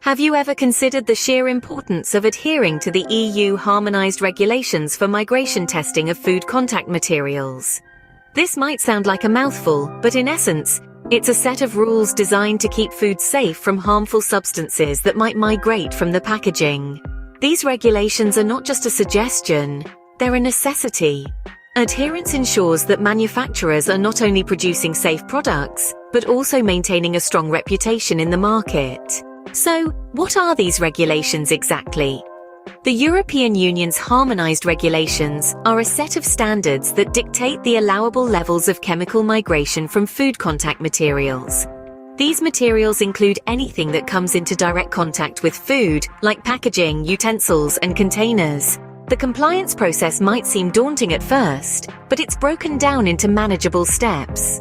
Have you ever considered the sheer importance of adhering to the EU harmonized regulations for migration testing of food contact materials? This might sound like a mouthful, but in essence, it's a set of rules designed to keep food safe from harmful substances that might migrate from the packaging. These regulations are not just a suggestion, they're a necessity. Adherence ensures that manufacturers are not only producing safe products, but also maintaining a strong reputation in the market. So, what are these regulations exactly? The European Union's harmonized regulations are a set of standards that dictate the allowable levels of chemical migration from food contact materials. These materials include anything that comes into direct contact with food, like packaging, utensils, and containers. The compliance process might seem daunting at first, but it's broken down into manageable steps.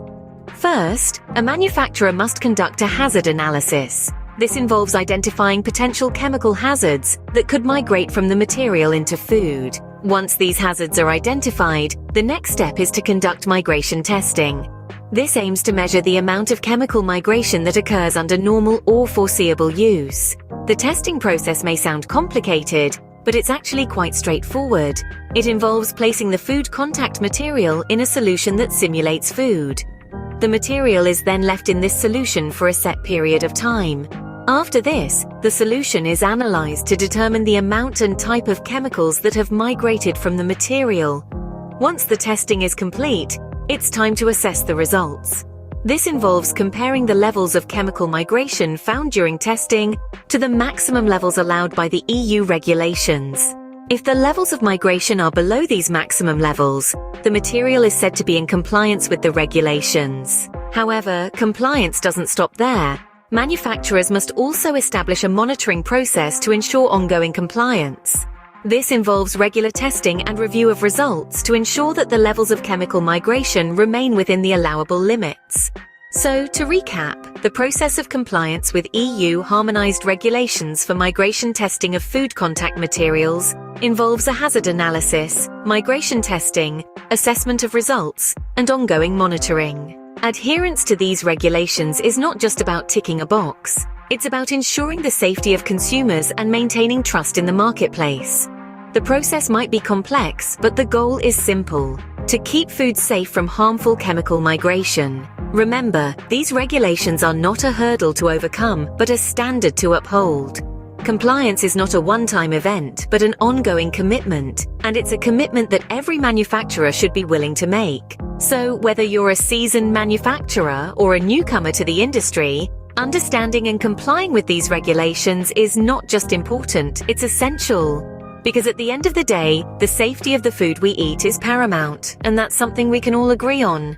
First, a manufacturer must conduct a hazard analysis. This involves identifying potential chemical hazards that could migrate from the material into food. Once these hazards are identified, the next step is to conduct migration testing. This aims to measure the amount of chemical migration that occurs under normal or foreseeable use. The testing process may sound complicated, but it's actually quite straightforward. It involves placing the food contact material in a solution that simulates food. The material is then left in this solution for a set period of time. After this, the solution is analyzed to determine the amount and type of chemicals that have migrated from the material. Once the testing is complete, it's time to assess the results. This involves comparing the levels of chemical migration found during testing to the maximum levels allowed by the EU regulations. If the levels of migration are below these maximum levels, the material is said to be in compliance with the regulations. However, compliance doesn't stop there. Manufacturers must also establish a monitoring process to ensure ongoing compliance. This involves regular testing and review of results to ensure that the levels of chemical migration remain within the allowable limits. So, to recap, the process of compliance with EU harmonized regulations for migration testing of food contact materials involves a hazard analysis, migration testing, assessment of results, and ongoing monitoring. Adherence to these regulations is not just about ticking a box. It's about ensuring the safety of consumers and maintaining trust in the marketplace. The process might be complex, but the goal is simple: to keep food safe from harmful chemical migration. Remember, these regulations are not a hurdle to overcome, but a standard to uphold. Compliance is not a one-time event, but an ongoing commitment, and it's a commitment that every manufacturer should be willing to make. So, whether you're a seasoned manufacturer or a newcomer to the industry, understanding and complying with these regulations is not just important, it's essential. Because at the end of the day, the safety of the food we eat is paramount, and that's something we can all agree on.